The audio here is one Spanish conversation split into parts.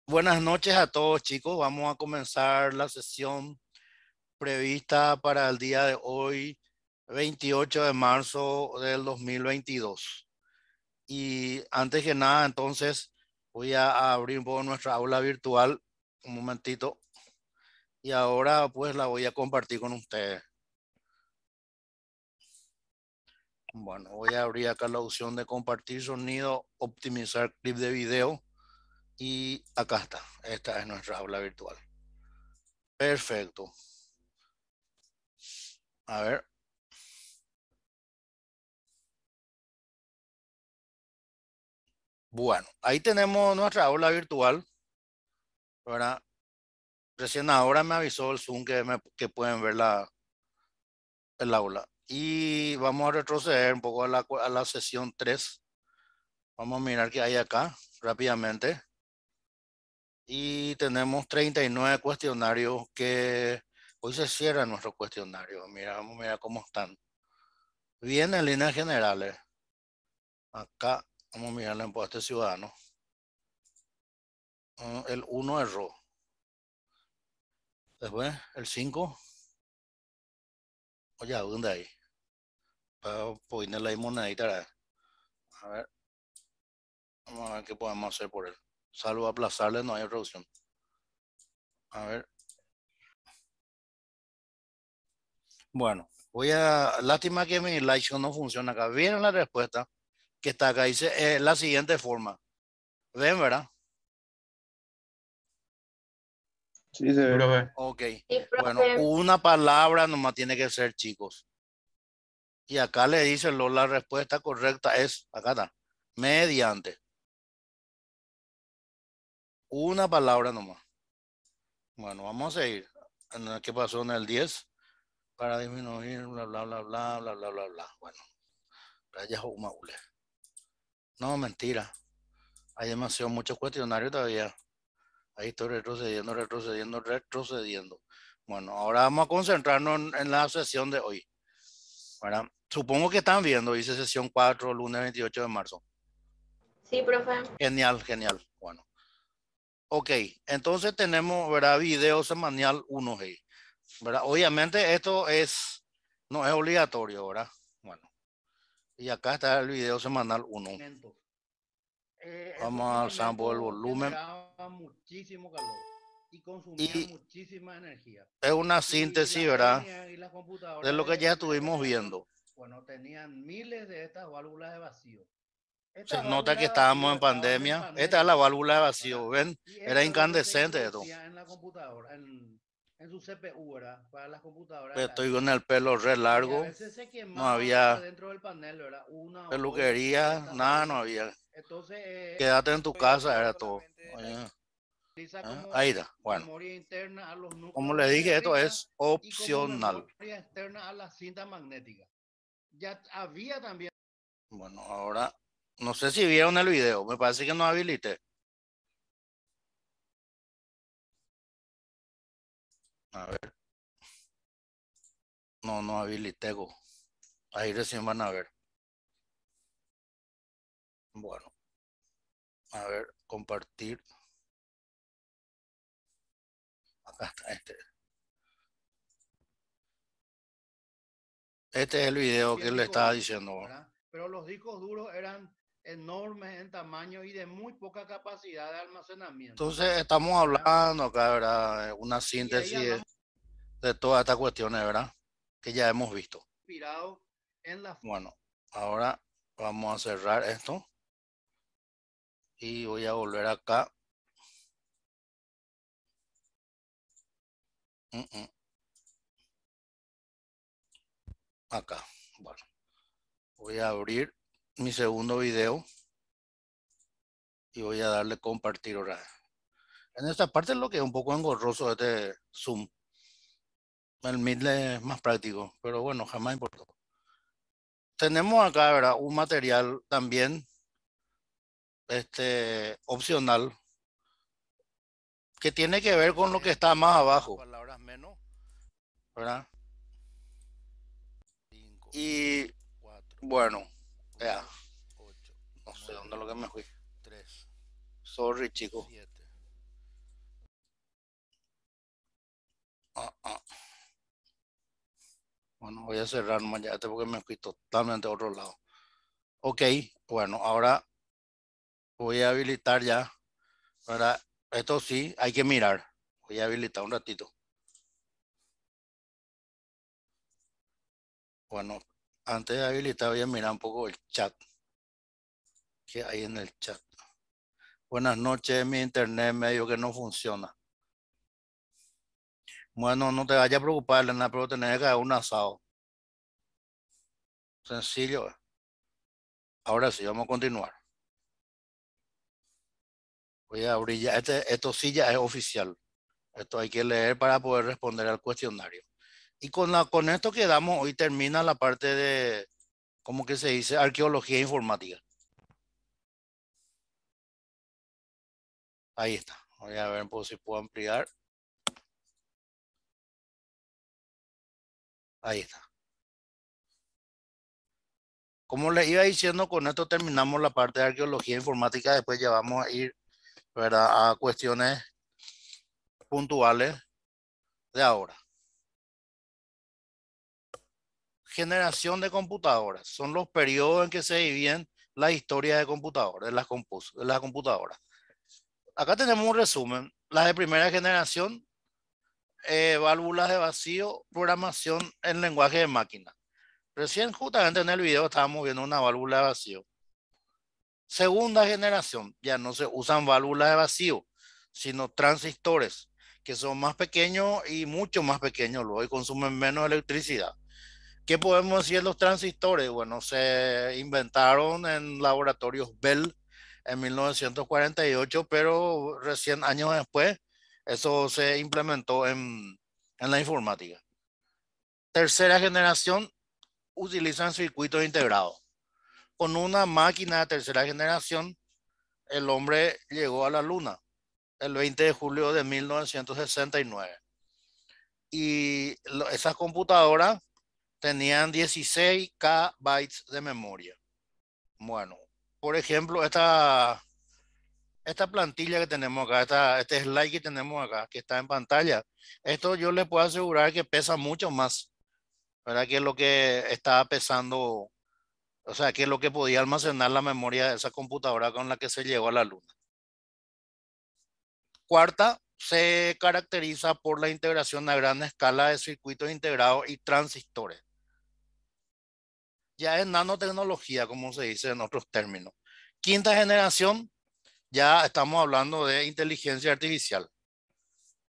Buenas noches a todos, chicos. Vamos a comenzar la sesión prevista para el día de hoy, 28 de marzo del 2022. Y antes que nada, entonces, voy a abrir un poco nuestra aula virtual, un momentito, y ahora pues la voy a compartir con ustedes. Bueno, voy a abrir acá la opción de compartir sonido, optimizar clip de video, y acá está. Esta es nuestra aula virtual. Perfecto. A ver. Bueno, ahí tenemos nuestra aula virtual, ¿verdad? Recién ahora me avisó el Zoom que pueden ver el aula. Y vamos a retroceder un poco a la sesión 3. Vamos a mirar qué hay acá rápidamente. Y tenemos 39 cuestionarios que hoy se cierra nuestro cuestionario. Mira, vamos a mirar cómo están. Bien en líneas generales. Acá vamos a mirar el impuesto ciudadano. El 1 erró. Después el 5. Oye, ¿dónde hay? Para ponerle ahí monedita. A ver, vamos a ver qué podemos hacer por él. Salvo aplazarle, no hay otra opción. A ver. Bueno, lástima que mi Lightshot no funciona acá. Viene la respuesta que está acá. Dice la siguiente forma. ¿Ven, verdad? Sí, se ve. Profe, Ok. Sí, Bueno, profe. una palabra nomás tiene que ser, chicos. Y acá le dice la respuesta correcta es, acá está, mediante. Una palabra nomás. Bueno, vamos a seguir. ¿Qué pasó en el 10? Para disminuir, bla, bla, bla, bla, bla, bla, bla, bla. Bueno, rayas o maule. No, mentira. Hay demasiado muchos cuestionarios todavía. Ahí estoy retrocediendo, retrocediendo, retrocediendo. Bueno, ahora vamos a concentrarnos en la sesión de hoy. ¿Verdad? Supongo que están viendo, dice sesión 4, lunes 28 de marzo. Sí, profe. Genial, genial. Bueno. Ok, entonces tenemos, ¿verdad? Video semanal 1, ¿verdad? Obviamente esto no es obligatorio, ¿verdad? Bueno, y acá está el video semanal 1. Vamos a alzar un poco el volumen. Muchísimo calor y consumía Y muchísima energía. es una Y síntesis, las ¿verdad? hernias y las De computadoras lo que ya de estuvimos refrigeración, viendo. bueno, tenían miles de estas válvulas de vacío. Se Estas nota válvulas que de estábamos vacío en estaban en pandemia. Esta es la paneles, válvula de vacío, ¿verdad? ¿ven? Y Era esto es lo que se incandescente esto. introducía en la computadora, en su CPU, ¿verdad? Para las computadoras de la Estoy con época. el pelo re Y a largo. veces se No quemaban había adentro del panel, ¿verdad? Una o dos de peluquería, estas nada, no válvulas. había. Entonces, Quédate en tu voy a casa, hablar era todo. solamente de la Oye, utiliza ahí como está. Bueno, memoria interna a los como núcleos le de dije, esto negrita es y como opcional. memoria externa a la cinta magnética. Ya había también. Bueno, ahora no sé si vieron el video. Me parece que no habilité. A ver. No, no habilité. Ahí recién van a ver. Bueno, a ver, compartir. Acá está este. Este es el video que le Discos estaba duros, diciendo. ¿verdad? Pero los discos duros eran enormes en tamaño y de muy poca capacidad de almacenamiento. Entonces estamos ¿Verdad? hablando acá, ¿verdad? Una Y ahí síntesis hablamos de todas estas cuestiones, ¿verdad? Que ya hemos visto. inspirado en la. Bueno, ahora vamos a cerrar esto. Y voy a volver acá. Acá. Bueno, voy a abrir mi segundo video. Y voy a darle compartir ahora. En esta parte es lo que es un poco engorroso este Zoom. El Meet es más práctico, pero bueno, jamás importó. Tenemos acá, ¿verdad? Un material también opcional que tiene que ver con lo que está más abajo. Palabras menos, ¿verdad? Y bueno, ya, no sé dónde es lo que me fui. Sorry, chicos. ah. Bueno, voy a cerrar nomás ya este porque me fui totalmente a otro lado. Ok, bueno, ahora voy a habilitar ya. Ahora, esto sí, hay que mirar. Voy a habilitar un ratito. Bueno, antes de habilitar voy a mirar un poco el chat. ¿Qué hay en el chat? Buenas noches, mi internet medio que no funciona. Bueno, no te vayas a preocupar, Elena, pero tenés que hacer un asado. Sencillo. Ahora sí, vamos a continuar. Voy a abrir ya. Esto sí ya es oficial. Esto hay que leer para poder responder al cuestionario. Y con esto que damos, hoy termina la parte de, ¿cómo que se dice? Arqueología informática. Ahí está. Voy a ver si puedo ampliar. Ahí está. Como les iba diciendo, con esto terminamos la parte de arqueología informática. Después ya vamos a ir, ¿verdad?, a cuestiones puntuales de ahora. Generación de computadoras. Son los periodos en que se dividen la historia de computadoras, de las computadoras. Acá tenemos un resumen. Las de primera generación, válvulas de vacío, programación en lenguaje de máquina. Recién justamente en el video estábamos viendo una válvula de vacío. Segunda generación, ya no se usan válvulas de vacío, sino transistores, que son más pequeños y mucho más pequeños luego y consumen menos electricidad. ¿Qué podemos decir de los transistores? Bueno, se inventaron en laboratorios Bell en 1948, pero recién años después eso se implementó en la informática. Tercera generación utilizan circuitos integrados. Con una máquina de tercera generación, el hombre llegó a la luna el 20 de julio de 1969. Y esas computadoras tenían 16K bytes de memoria. Bueno, por ejemplo, esta plantilla que tenemos acá, este slide que tenemos acá, que está en pantalla, esto yo le puedo asegurar que pesa mucho más, ¿verdad? Que lo que estaba pesando, o sea, que lo que podía almacenar la memoria de esa computadora con la que se llegó a la luna. Cuarta, se caracteriza por la integración a gran escala de circuitos integrados y transistores. Ya es nanotecnología, como se dice en otros términos. Quinta generación, ya estamos hablando de inteligencia artificial.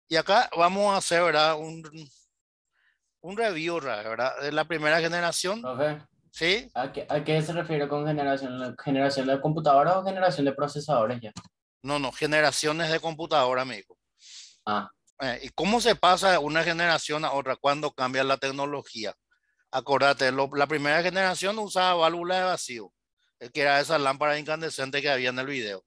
Y acá vamos a hacer, ¿verdad?, un review, ¿verdad?, de la primera generación. Profe, ¿Sí? a qué se refiere con generación? ¿Generación de computadoras o generación de procesadores ya? No, generaciones de computadora, amigo. Ah, ¿Y cómo se pasa de una generación a otra cuando cambia la tecnología? Acordate, la primera generación usaba válvulas de vacío, que era esa lámpara incandescente que había en el video,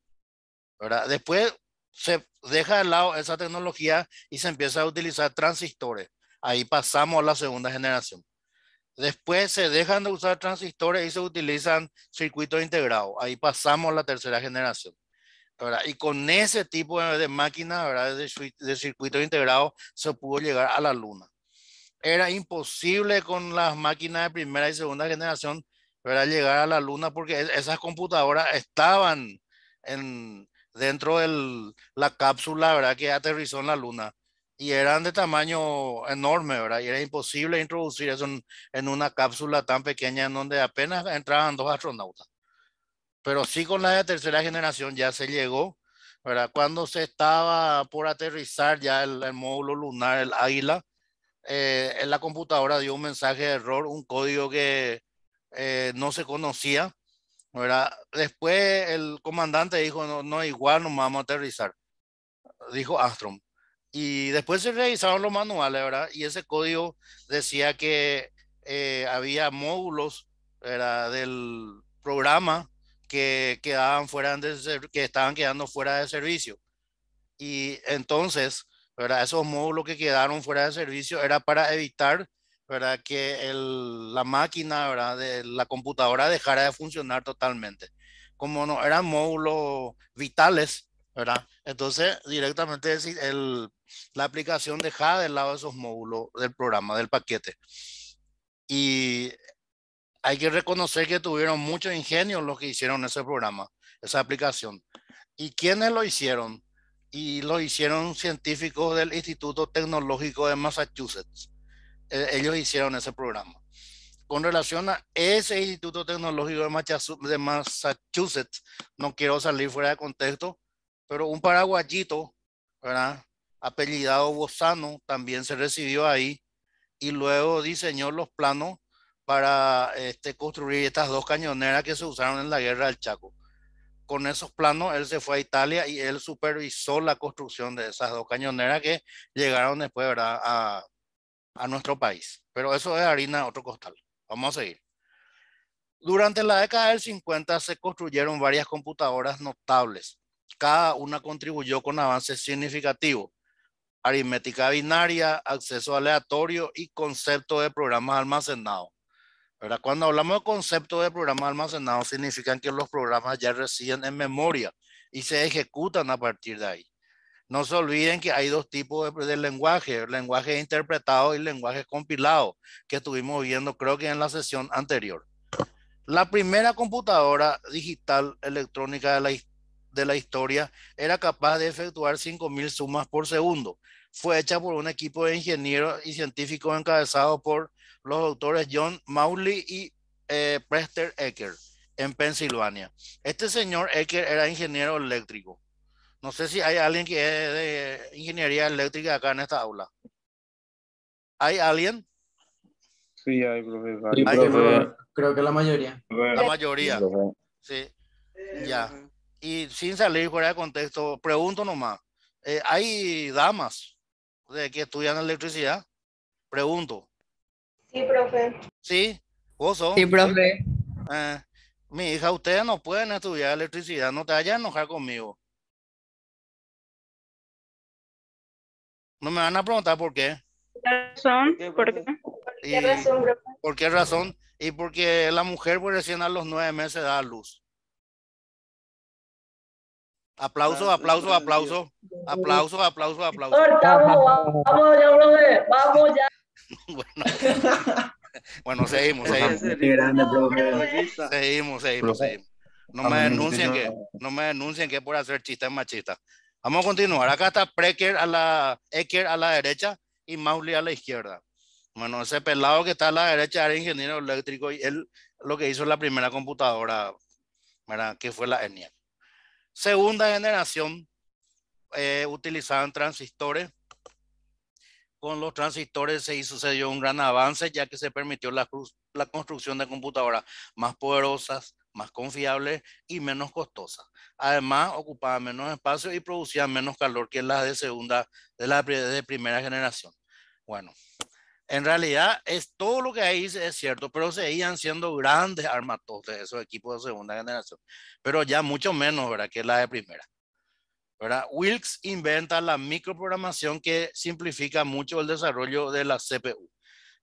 ¿verdad? Después se deja de lado esa tecnología y se empieza a utilizar transistores. Ahí pasamos a la segunda generación. Después se dejan de usar transistores y se utilizan circuitos integrados. Ahí pasamos a la tercera generación, ¿verdad? Y con ese tipo de máquinas, ¿verdad?, de circuitos integrados, se pudo llegar a la luna. Era imposible con las máquinas de primera y segunda generación, ¿verdad?, llegar a la luna porque esas computadoras estaban dentro de la cápsula, ¿verdad?, que aterrizó en la luna y eran de tamaño enorme, ¿verdad? Y era imposible introducir eso en una cápsula tan pequeña en donde apenas entraban dos astronautas. Pero sí con la de tercera generación ya se llegó, ¿verdad? Cuando se estaba por aterrizar ya el módulo lunar, el Águila, en la computadora dio un mensaje de error, un código que no se conocía, ¿verdad? Después el comandante dijo, no, no, igual no vamos a aterrizar, dijo Astrom. Y después se revisaron los manuales, ¿verdad? Y ese código decía que había módulos, ¿verdad?, del programa que quedaban que estaban quedando fuera de servicio. Y entonces, ¿verdad?, esos módulos que quedaron fuera de servicio era para evitar, ¿verdad?, que la máquina, ¿verdad?, de la computadora dejara de funcionar totalmente. Como no eran módulos vitales, ¿verdad? Entonces, directamente la aplicación deja de lado esos módulos del programa, del paquete. Y hay que reconocer que tuvieron mucho ingenio los que hicieron ese programa, esa aplicación. ¿Y quiénes lo hicieron? Y lo hicieron científicos del Instituto Tecnológico de Massachusetts. Ellos hicieron ese programa. Con relación a ese Instituto Tecnológico de Massachusetts, no quiero salir fuera de contexto, pero un paraguayito, ¿verdad? Apellidado Bozano, también se recibió ahí y luego diseñó los planos para construir estas dos cañoneras que se usaron en la guerra del Chaco. Con esos planos, él se fue a Italia y él supervisó la construcción de esas dos cañoneras que llegaron después, ¿verdad? A nuestro país. Pero eso es harina de otro costal. Vamos a seguir. Durante la década del 50 se construyeron varias computadoras notables. Cada una contribuyó con avances significativos. Aritmética binaria, acceso aleatorio y concepto de programas almacenados. ¿Verdad? Cuando hablamos de concepto de programas almacenados, significan que los programas ya residen en memoria y se ejecutan a partir de ahí. No se olviden que hay dos tipos de lenguaje, lenguaje interpretado y lenguaje compilado, que estuvimos viendo creo que en la sesión anterior. La primera computadora digital electrónica de la historia era capaz de efectuar 5.000 sumas por segundo. Fue hecha por un equipo de ingenieros y científicos encabezado por los doctores John Mauldin y Preston Ecker en Pensilvania. Este señor Ecker era ingeniero eléctrico. No sé si hay alguien que es de ingeniería eléctrica acá en esta aula. ¿Hay alguien? Sí, hay, profe, Sí, varios. Hay, profe, creo que la mayoría. la mayoría. Profe. Sí, ya. Y sin salir fuera de contexto, pregunto nomás. ¿Hay damas de que estudian electricidad? Pregunto. Sí, profe. ¿Sí? ¿Vos sos? Sí, profe. Eh, Mi hija, ustedes no pueden estudiar electricidad. No te vayas a enojar conmigo. No me van a preguntar por qué. Razón, ¿por qué? ¿Qué ¿Y razón, profe? por qué razón? Y porque la mujer pues recién a los 9 meses da a luz. Aplauso, aplauso, aplauso. Aplauso, aplauso, aplauso. Cortamos, vamos ya, profe, vamos ya. Bueno, seguimos. Qué grande, profe. Seguimos. Profe, No a me mí denuncien necesito que, no me denuncien que por hacer chistes machistas. Vamos a continuar. Acá está Ecker a la derecha y Mauli a la izquierda. Bueno, ese pelado que está a la derecha era ingeniero eléctrico y él lo que hizo la primera computadora, ¿verdad? Que fue la ENIAC. Segunda generación, utilizaban transistores. Con los transistores se dio un gran avance ya que se permitió la construcción de computadoras más poderosas, más confiables y menos costosas. Además, ocupaban menos espacio y producían menos calor que las de primera generación. Bueno, en realidad es todo lo que ahí es cierto, pero seguían siendo grandes armatones esos equipos de segunda generación, pero ya mucho menos, ¿verdad? Que la de primera. ¿Verdad? Wilks inventa la microprogramación que simplifica mucho el desarrollo de la CPU.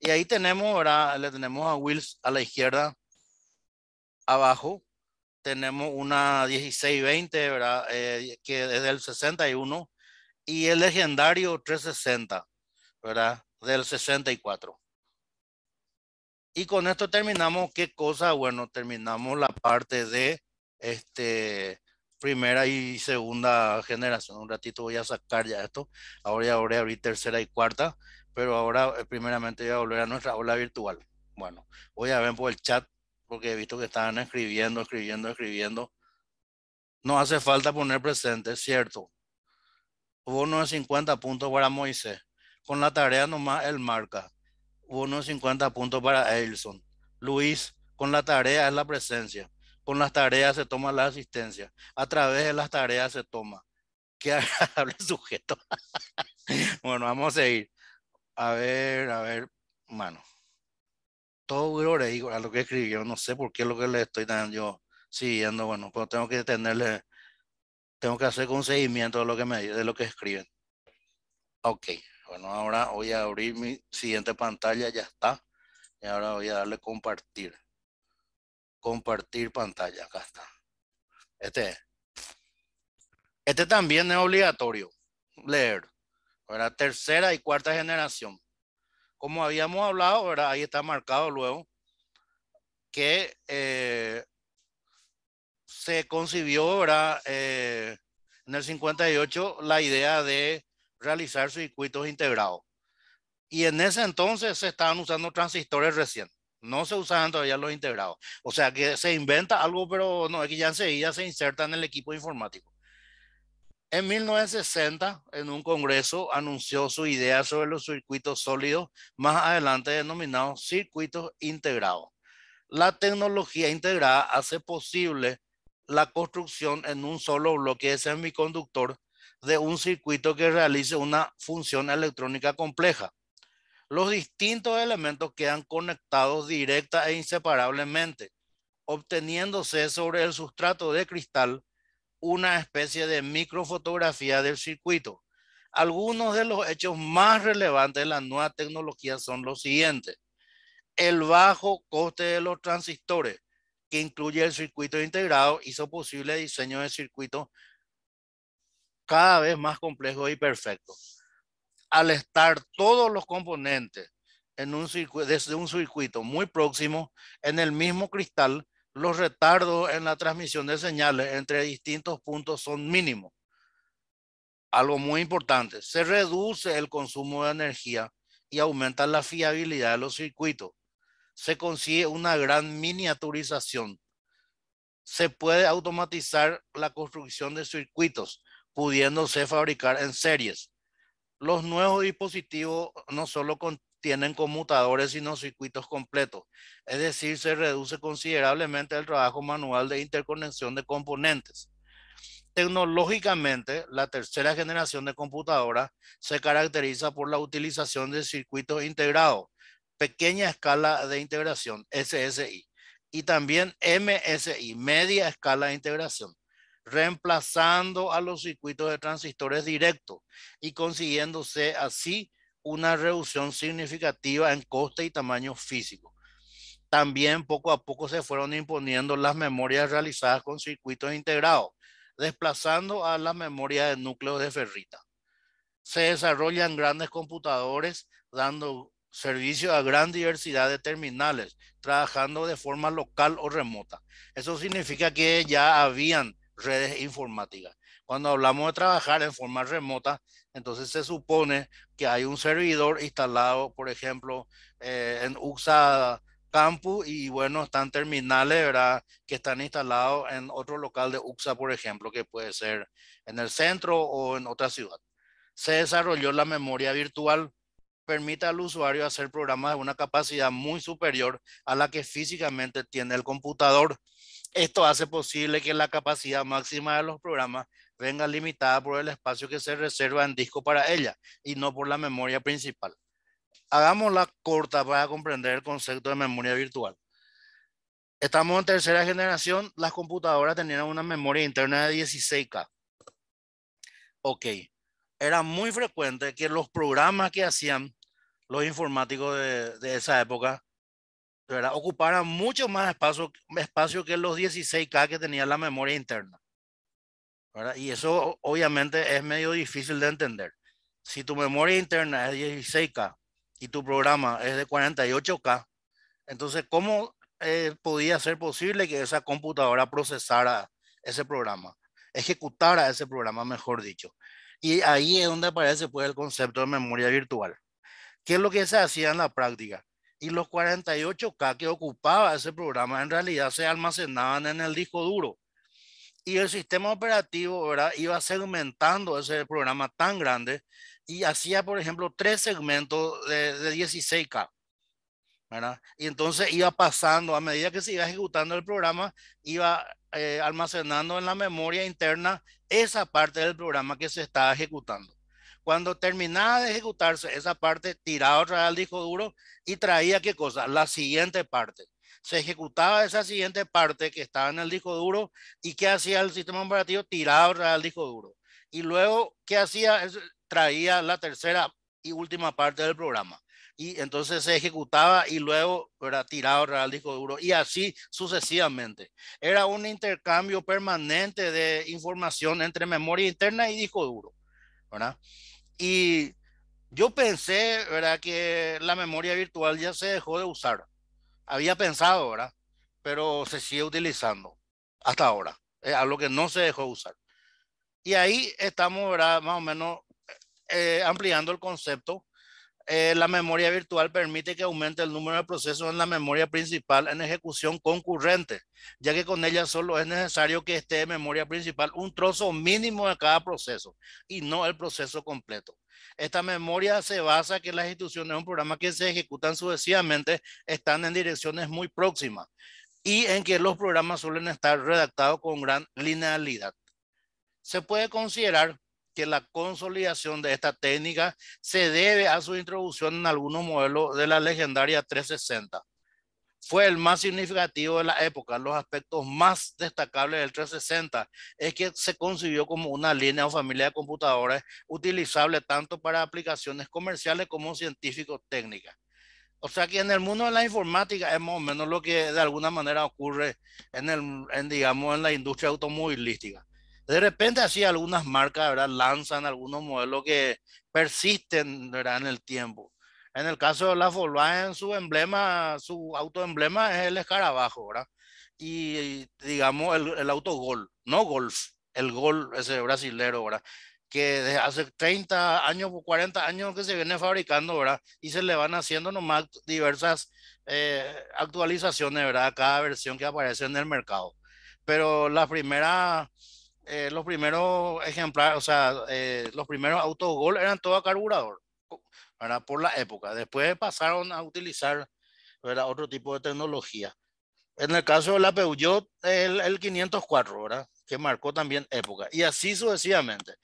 Y ahí tenemos, ¿verdad? Le tenemos a Wilks a la izquierda, abajo. Tenemos una 1620, ¿verdad? Que es del 61. Y el legendario 360, ¿verdad? Del 64. Y con esto terminamos, ¿qué cosa? Bueno, terminamos la parte de primera y segunda generación. Un ratito voy a sacar ya esto. Ahora voy a abrir tercera y cuarta, pero ahora primeramente voy a volver a nuestra aula virtual. Bueno, voy a ver por el chat porque he visto que estaban escribiendo. No hace falta poner presente, es cierto. Bono de 50 puntos para Moisés. Con la tarea nomás él marca. Unos 50 puntos para Elson. Luis, con la tarea es la presencia. Con las tareas se toma la asistencia. A través de las tareas se toma. Qué agradable sujeto. Bueno, vamos a seguir. A ver. Mano. Todo glorioso a lo que escribió. No sé por qué es lo que le estoy dando yo siguiendo. Bueno, pero tengo que hacer un seguimiento de de lo que escriben. Ok. Bueno, ahora voy a abrir mi siguiente pantalla. Ya está. Y ahora voy a darle compartir. Compartir pantalla, acá está. Este es. Este también es obligatorio leer, ¿verdad? Tercera y cuarta generación. Como habíamos hablado, ¿verdad? Ahí está marcado luego que se concibió, ¿verdad? En el 58 la idea de realizar circuitos integrados. Y en ese entonces se estaban usando transistores recién. No se usaban todavía los integrados. O sea que se inventa algo, pero no, es que ya enseguida se inserta en el equipo informático. En 1960, en un congreso, anunció su idea sobre los circuitos sólidos, más adelante denominados circuitos integrados. La tecnología integrada hace posible la construcción en un solo bloque de semiconductor de un circuito que realice una función electrónica compleja. Los distintos elementos quedan conectados directa e inseparablemente, obteniéndose sobre el sustrato de cristal una especie de microfotografía del circuito. Algunos de los hechos más relevantes de la nueva tecnología son los siguientes: el bajo coste de los transistores, que incluye el circuito integrado, hizo posible el diseño de circuitos cada vez más complejos y perfectos. Al estar todos los componentes en un circuito, desde un circuito muy próximo, en el mismo cristal, los retardos en la transmisión de señales entre distintos puntos son mínimos. Algo muy importante, se reduce el consumo de energía y aumenta la fiabilidad de los circuitos. Se consigue una gran miniaturización. Se puede automatizar la construcción de circuitos, pudiéndose fabricar en series. Los nuevos dispositivos no solo contienen conmutadores, sino circuitos completos. Es decir, se reduce considerablemente el trabajo manual de interconexión de componentes. Tecnológicamente, la tercera generación de computadoras se caracteriza por la utilización de circuitos integrados, pequeña escala de integración, SSI, y también MSI, media escala de integración, reemplazando a los circuitos de transistores directos y consiguiéndose así una reducción significativa en coste y tamaño físico. También poco a poco se fueron imponiendo las memorias realizadas con circuitos integrados, desplazando a la memoria de núcleos de ferrita. Se desarrollan grandes computadores dando servicio a gran diversidad de terminales, trabajando de forma local o remota. Eso significa que ya habían redes informáticas. Cuando hablamos de trabajar en forma remota, entonces se supone que hay un servidor instalado, por ejemplo, en UXA Campus, y bueno, están terminales, ¿verdad?, que están instalados en otro local de UXA, por ejemplo, que puede ser en el centro o en otra ciudad. Se desarrolló la memoria virtual, permite al usuario hacer programas de una capacidad muy superior a la que físicamente tiene el computador. Esto hace posible que la capacidad máxima de los programas venga limitada por el espacio que se reserva en disco para ella y no por la memoria principal. Hagámosla corta para comprender el concepto de memoria virtual. Estamos en tercera generación, las computadoras tenían una memoria interna de 16K. Ok, era muy frecuente que los programas que hacían los informáticos de esa época, ¿verdad?, ocuparan mucho más espacio que los 16K que tenía la memoria interna, ¿verdad? Y eso obviamente es medio difícil de entender. Si tu memoria interna es 16K y tu programa es de 48K, entonces, ¿cómo podía ser posible que esa computadora procesara ese programa, ejecutara ese programa, mejor dicho? Y ahí es donde aparece pues el concepto de memoria virtual. ¿Qué es lo que se hacía en la práctica? Y los 48K que ocupaba ese programa en realidad se almacenaban en el disco duro. Y el sistema operativo, ¿verdad?, iba segmentando ese programa tan grande y hacía, por ejemplo, 3 segmentos de 16K. ¿Verdad? Y entonces iba pasando, a medida que se iba ejecutando el programa, iba almacenando en la memoria interna esa parte del programa que se estaba ejecutando. Cuando terminaba de ejecutarse esa parte, tiraba otra vez al disco duro y traía, ¿qué cosa? La siguiente parte. Se ejecutaba esa siguiente parte que estaba en el disco duro, y ¿qué hacía el sistema operativo? Tiraba otra vez al disco duro. Y luego, ¿qué hacía? Traía la tercera y última parte del programa. y entonces se ejecutaba y luego era tirado al disco duro y así sucesivamente. Era un intercambio permanente de información entre memoria interna y disco duro, ¿verdad? Y yo pensé, ¿verdad?, que la memoria virtual ya se dejó de usar. Había pensado, ¿verdad? Pero se sigue utilizando hasta ahora. Es algo que no se dejó de usar. Y ahí estamos, ¿verdad?, más o menos ampliando el concepto. La memoria virtual permite que aumente el número de procesos en la memoria principal en ejecución concurrente, ya que con ella solo es necesario que esté en memoria principal un trozo mínimo de cada proceso y no el proceso completo. Esta memoria se basa en que las instrucciones de un programa que se ejecutan sucesivamente están en direcciones muy próximas y en que los programas suelen estar redactados con gran linealidad. Se puede considerar que la consolidación de esta técnica se debe a su introducción en algunos modelos de la legendaria 360. Fue el más significativo de la época. Los aspectos más destacables del 360 es que se concibió como una línea o familia de computadores utilizable tanto para aplicaciones comerciales como científico-técnicas. O sea que en el mundo de la informática es más o menos lo que de alguna manera ocurre digamos, en la industria automovilística. De repente así algunas marcas, ¿verdad?, lanzan algunos modelos que persisten, ¿verdad?, en el tiempo. En el caso de la Volkswagen, su emblema, su autoemblema es el escarabajo, ¿verdad? Y digamos el auto Gol, no Golf, el Gol ese brasilero, ¿verdad?, que desde hace 30 años o 40 años que se viene fabricando, ¿verdad? Y se le van haciendo nomás diversas actualizaciones, ¿verdad?, a cada versión que aparece en el mercado. Pero los primeros ejemplares, o sea, los primeros autos Gol eran todo a carburador, ¿verdad?, por la época. Después pasaron a utilizar, ¿verdad?, otro tipo de tecnología. En el caso de la Peugeot, el 504, ¿verdad?, que marcó también época. Y así sucesivamente.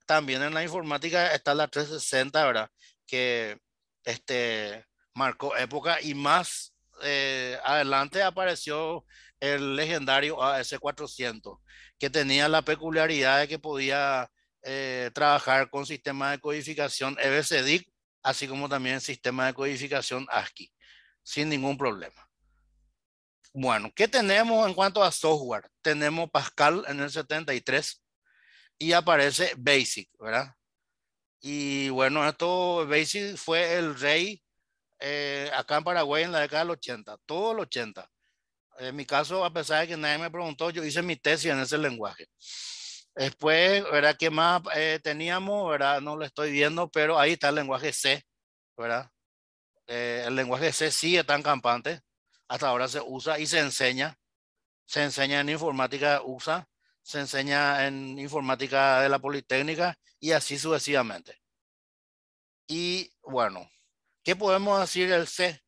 También en la informática está la 360, ¿verdad?, que marcó época y más adelante apareció el legendario AS400, que tenía la peculiaridad de que podía trabajar con sistemas de codificación EBCDIC, así como también sistema de codificación ASCII, sin ningún problema. Bueno, ¿qué tenemos en cuanto a software? Tenemos Pascal en el 73 y aparece BASIC, ¿verdad? Y bueno, esto BASIC fue el rey acá en Paraguay en la década del 80, todo el 80. En mi caso, a pesar de que nadie me preguntó, yo hice mi tesis en ese lenguaje. Después, ¿verdad?, ¿qué más teníamos? ¿Verdad? No lo estoy viendo, pero ahí está el lenguaje C, ¿verdad? El lenguaje C sigue tan campante. Hasta ahora se usa y se enseña. Se enseña en informática USA, se enseña en informática de la Politécnica y así sucesivamente. Y bueno, ¿qué podemos decir del C?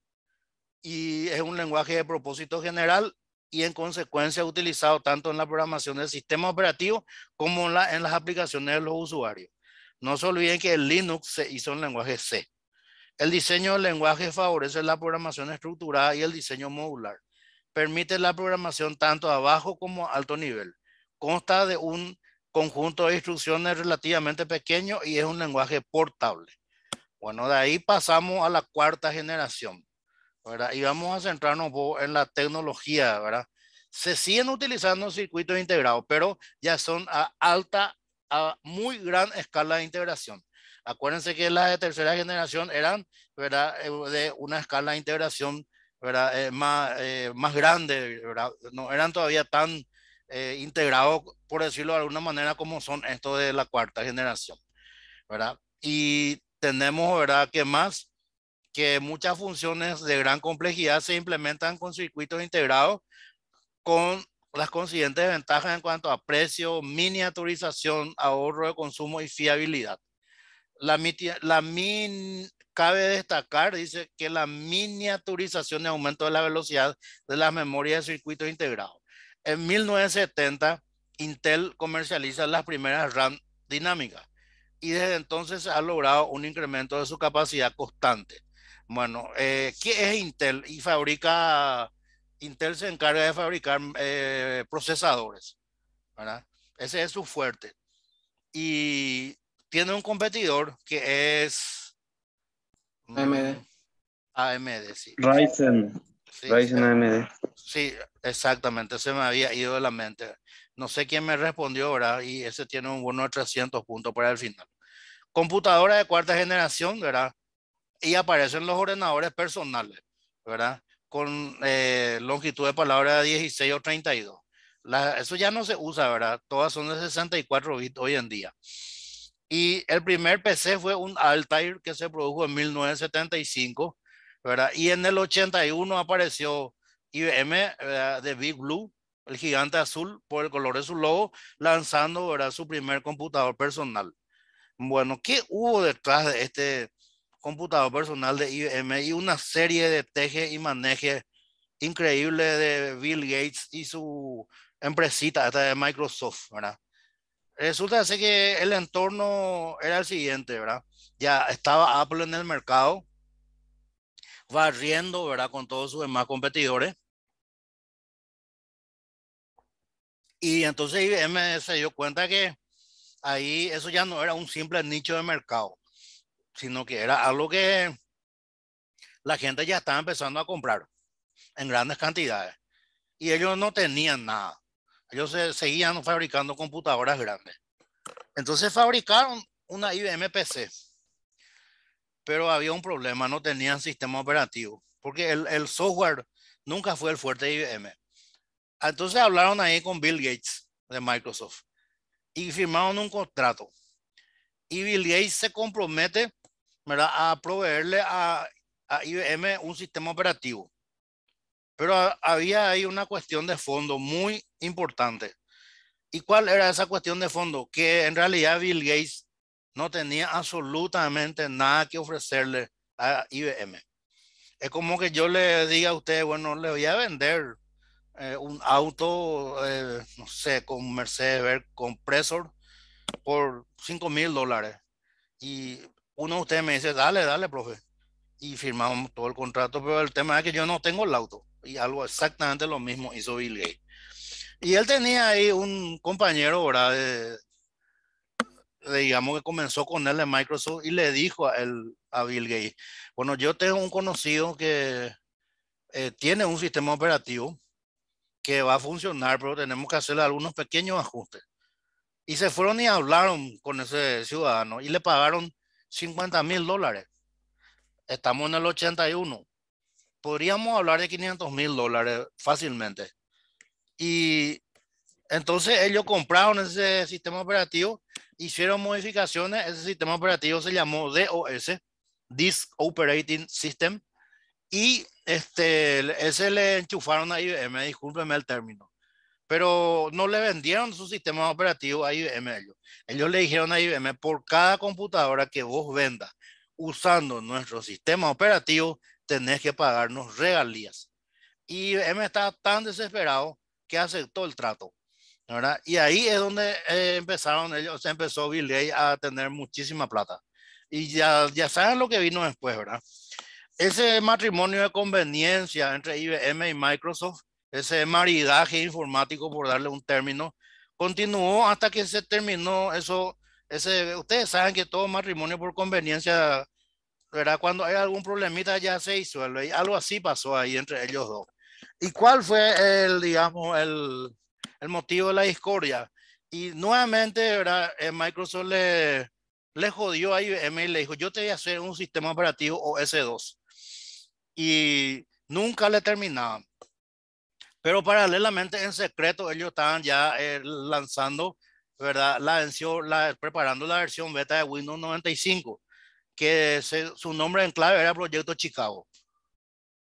Y es un lenguaje de propósito general y en consecuencia utilizado tanto en la programación del sistema operativo como en las aplicaciones de los usuarios. No se olviden que el Linux se hizo en lenguaje C. El diseño del lenguaje favorece la programación estructurada y el diseño modular. Permite la programación tanto a bajo como a alto nivel. Consta de un conjunto de instrucciones relativamente pequeño y es un lenguaje portable. Bueno, de ahí pasamos a la cuarta generación, ¿verdad? Y vamos a centrarnos en la tecnología, ¿verdad? Se siguen utilizando circuitos integrados, pero ya son a muy gran escala de integración. Acuérdense que las de tercera generación eran, ¿verdad?, de una escala de integración, ¿verdad?, más grande, ¿verdad? No eran todavía tan integrados, por decirlo de alguna manera, como son estos de la cuarta generación, ¿verdad? Y tenemos, ¿verdad?, que muchas funciones de gran complejidad se implementan con circuitos integrados con las consiguientes ventajas en cuanto a precio, miniaturización, ahorro de consumo y fiabilidad. Cabe destacar, dice, que la miniaturización y aumento de la velocidad de las memorias de circuitos integrados. En 1970, Intel comercializa las primeras RAM dinámicas y desde entonces se ha logrado un incremento de su capacidad constante. Bueno, ¿qué es Intel? Intel se encarga de fabricar procesadores, ¿verdad? Ese es su fuerte. Y tiene un competidor que es AMD. AMD, sí. Ryzen. Sí, Ryzen AMD. sí, exactamente, se me había ido de la mente. No sé quién me respondió, ¿verdad? Y ese tiene un bono de 300 puntos para el final. Computadora de cuarta generación, ¿verdad? Y aparecen los ordenadores personales, ¿verdad? Con longitud de palabra de 16 o 32. Eso ya no se usa, ¿verdad? Todas son de 64 bits hoy en día. Y el primer PC fue un Altair que se produjo en 1975, ¿verdad? Y en el 81 apareció IBM, ¿verdad? De Big Blue, el gigante azul, por el color de su logo, lanzando, ¿verdad? Su primer computador personal. Bueno, ¿qué hubo detrás de este computador personal de IBM y una serie de teje y maneje increíble de Bill Gates y su empresita esta de Microsoft, ¿verdad? Resulta ser que el entorno era el siguiente, ¿verdad? Ya estaba Apple en el mercado, barriendo, ¿verdad? Con todos sus demás competidores. Y entonces IBM se dio cuenta que ahí eso ya no era un simple nicho de mercado, sino que era algo que la gente ya estaba empezando a comprar en grandes cantidades. Y ellos no tenían nada. Ellos seguían fabricando computadoras grandes. Entonces fabricaron una IBM PC, pero había un problema, no tenían sistema operativo, porque el software nunca fue el fuerte de IBM. Entonces hablaron ahí con Bill Gates de Microsoft y firmaron un contrato. Y Bill Gates se compromete, ¿verdad?, a proveerle a IBM un sistema operativo. Pero había ahí una cuestión de fondo muy importante. ¿Y cuál era esa cuestión de fondo? Que en realidad Bill Gates no tenía absolutamente nada que ofrecerle a IBM. Es como que yo le diga a usted, bueno, le voy a vender un auto, no sé, con Mercedes Compresor por $5,000. Y uno de ustedes me dice, dale, dale, profe. Y firmamos todo el contrato, pero el tema es que yo no tengo el auto. Y algo exactamente lo mismo hizo Bill Gates. Y él tenía ahí un compañero, ¿verdad? Digamos que comenzó con él en Microsoft y le dijo a Bill Gates, bueno, yo tengo un conocido que tiene un sistema operativo que va a funcionar, pero tenemos que hacerle algunos pequeños ajustes. Y se fueron y hablaron con ese ciudadano y le pagaron $50,000. Estamos en el 81. Podríamos hablar de $500,000 fácilmente. Y entonces ellos compraron ese sistema operativo, hicieron modificaciones, ese sistema operativo se llamó DOS, Disk Operating System, y ese le enchufaron a IBM, discúlpeme el término, pero no le vendieron su sistema operativo a IBM ellos. Ellos le dijeron a IBM, por cada computadora que vos vendas usando nuestro sistema operativo, tenés que pagarnos regalías. Y IBM estaba tan desesperado que aceptó el trato, ¿verdad? Y ahí es donde empezaron ellos, se empezó Bill Gates a tener muchísima plata. Y ya saben lo que vino después, ¿verdad? Ese matrimonio de conveniencia entre IBM y Microsoft, ese maridaje informático, por darle un término, continuó hasta que se terminó eso. Ustedes saben que todo matrimonio por conveniencia, ¿verdad? Cuando hay algún problemita ya se disuelve. Y algo así pasó ahí entre ellos dos. ¿Y cuál fue digamos, el motivo de la discordia? Y nuevamente, ¿verdad? Microsoft le jodió a IBM y le dijo, yo te voy a hacer un sistema operativo OS2. Y nunca le terminaban. Pero paralelamente, en secreto, ellos estaban ya lanzando, ¿verdad? Preparando la versión beta de Windows 95, que su nombre en clave era Proyecto Chicago.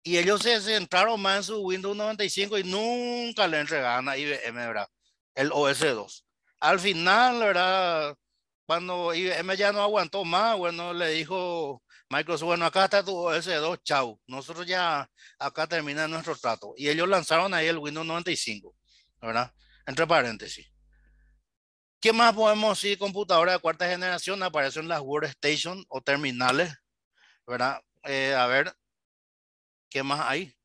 Y ellos se centraron más en su Windows 95 y nunca le entregaban a IBM, ¿verdad?, el OS2. Al final, ¿verdad?, cuando IBM ya no aguantó más, bueno, le dijo Microsoft, bueno, acá está tu OS2, chau. Nosotros ya acá termina nuestro trato. Y ellos lanzaron ahí el Windows 95, ¿verdad? Entre paréntesis. ¿Qué más podemos decir? Computadora de cuarta generación, aparecen las workstation o terminales, ¿verdad? A ver, ¿qué más hay?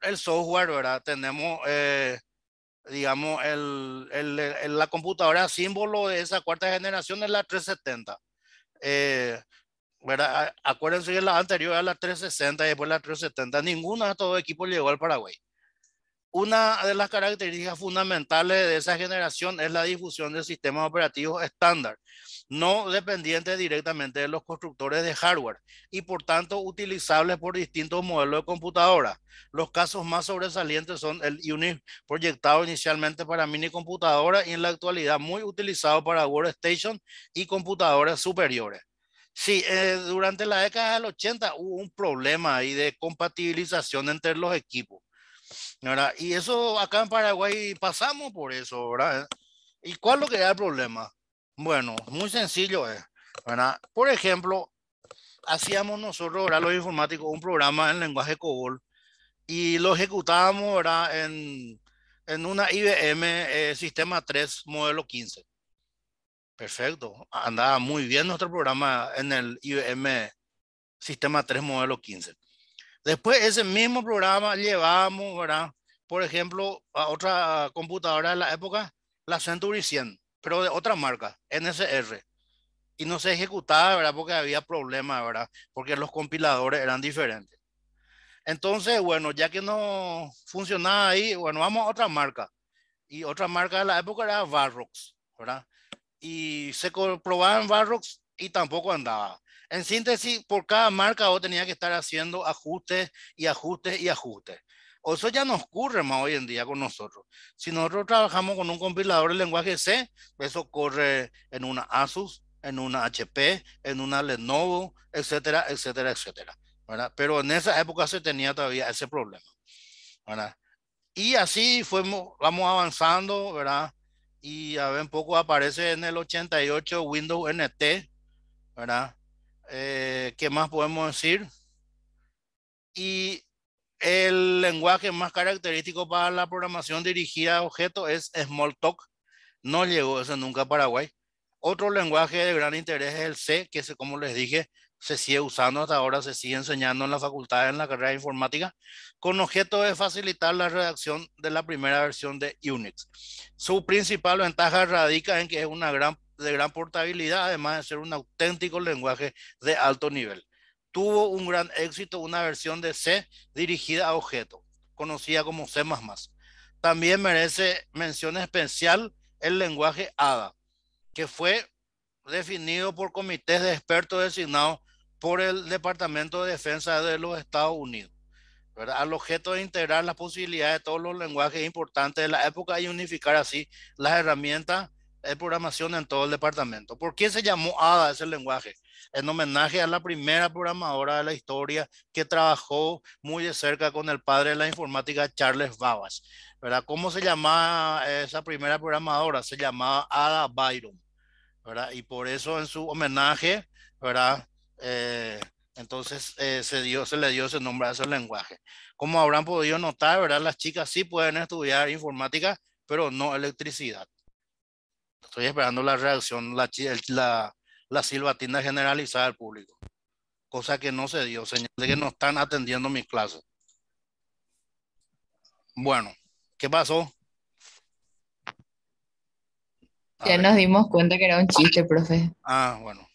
El software, ¿verdad? Tenemos, digamos, la computadora símbolo de esa cuarta generación es la 370. ¿verdad? Acuérdense que la anterior era la 360 y después la 370. Ninguno de estos dos equipos llegó al Paraguay. Una de las características fundamentales de esa generación es la difusión de sistemas operativos estándar, no dependientes directamente de los constructores de hardware y por tanto utilizables por distintos modelos de computadora. Los casos más sobresalientes son el Unix, proyectado inicialmente para mini computadora y en la actualidad muy utilizado para workstation y computadoras superiores. Sí, durante la década del 80 hubo un problema ahí de compatibilización entre los equipos, ¿verdad? Y eso acá en Paraguay pasamos por eso, ¿verdad? ¿Y cuál es lo que era el problema? Bueno, muy sencillo es, ¿verdad? Por ejemplo, hacíamos nosotros, ¿verdad? Los informáticos, un programa en lenguaje COBOL y lo ejecutábamos, ¿verdad? En una IBM Sistema 3 modelo 15. Perfecto, andaba muy bien nuestro programa en el IBM Sistema 3 modelo 15. Después ese mismo programa llevábamos, ¿verdad? Por ejemplo, a otra computadora de la época, la Century 100, pero de otra marca, NSR. Y no se ejecutaba, ¿verdad? Porque había problemas, ¿verdad? Porque los compiladores eran diferentes. Entonces, bueno, ya que no funcionaba ahí, bueno, vamos a otra marca. Y otra marca de la época era Varrox, ¿verdad? Y se probaba en Varrox y tampoco andaba. En síntesis, por cada marca vos tenías que estar haciendo ajustes y ajustes y ajustes. O eso ya no ocurre más hoy en día con nosotros. Si nosotros trabajamos con un compilador de lenguaje C, eso corre en una Asus, en una HP, en una Lenovo, etcétera, etcétera, etcétera, ¿verdad? Pero en esa época se tenía todavía ese problema, ¿verdad? Y así fuimos, vamos avanzando, ¿verdad? Y a ver, un poco aparece en el 88 Windows NT, ¿verdad? ¿Qué más podemos decir? Y el lenguaje más característico para la programación dirigida a objetos es Smalltalk. No llegó ese nunca a Paraguay. Otro lenguaje de gran interés es el C, que es, como les dije, se sigue usando hasta ahora, se sigue enseñando en la facultad, en la carrera de informática, con objeto de facilitar la redacción de la primera versión de Unix. Su principal ventaja radica en que es de gran portabilidad, además de ser un auténtico lenguaje de alto nivel. Tuvo un gran éxito una versión de C dirigida a objetos, conocida como C++. También merece mención especial el lenguaje ADA, que fue definido por comités de expertos designados por el Departamento de Defensa de los Estados Unidos, ¿verdad? Al objeto de integrar las posibilidades de todos los lenguajes importantes de la época y unificar así las herramientas de programación en todo el departamento. ¿Por qué se llamó ADA ese lenguaje? En homenaje a la primera programadora de la historia que trabajó muy de cerca con el padre de la informática, Charles Babbage, ¿verdad? ¿Cómo se llamaba esa primera programadora? Se llamaba Ada Byron, ¿verdad? Y por eso en su homenaje, ¿verdad? Entonces se le dio ese nombre a ese lenguaje. Como habrán podido notar, ¿verdad? Las chicas sí pueden estudiar informática, pero no electricidad. Estoy esperando la reacción, la silbatina generalizada del público, cosa que no se dio, señal de que no están atendiendo mi clase. Bueno, ¿qué pasó? Ya nos dimos cuenta que era un chiste, profe. Ah, bueno,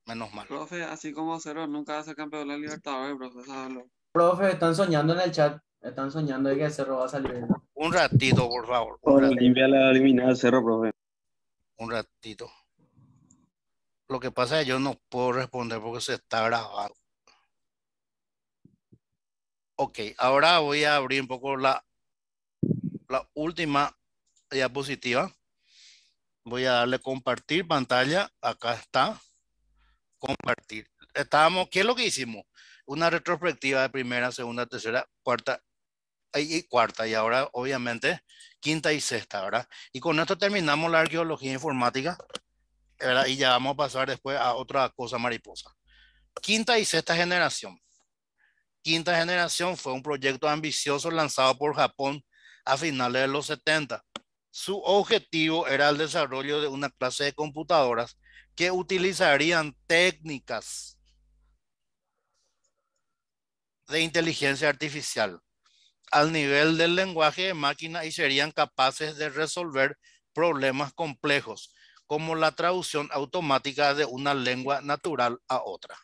menos mal. Profe, así como Cero nunca va a ser campeón de la Libertadores, profe, sábalo. Profe, están soñando en el chat. Están soñando de que Cerro va a salir. Un ratito, por favor. Un ratito. Limpia la eliminada Cerro, profe. Un ratito. Lo que pasa es que yo no puedo responder porque se está grabando. Ok, ahora voy a abrir un poco la última diapositiva. Voy a darle compartir pantalla. Acá está. Compartir. ¿Qué es lo que hicimos? Una retrospectiva de primera, segunda, tercera, cuarta y cuarta. Y ahora, obviamente, quinta y sexta, ¿verdad? Y con esto terminamos la arqueología informática, ¿verdad? Y ya vamos a pasar después a otra cosa mariposa. Quinta y sexta generación. Quinta generación fue un proyecto ambicioso lanzado por Japón a finales de los 70. Su objetivo era el desarrollo de una clase de computadoras que utilizarían técnicas de inteligencia artificial al nivel del lenguaje de máquina y serían capaces de resolver problemas complejos como la traducción automática de una lengua natural a otra.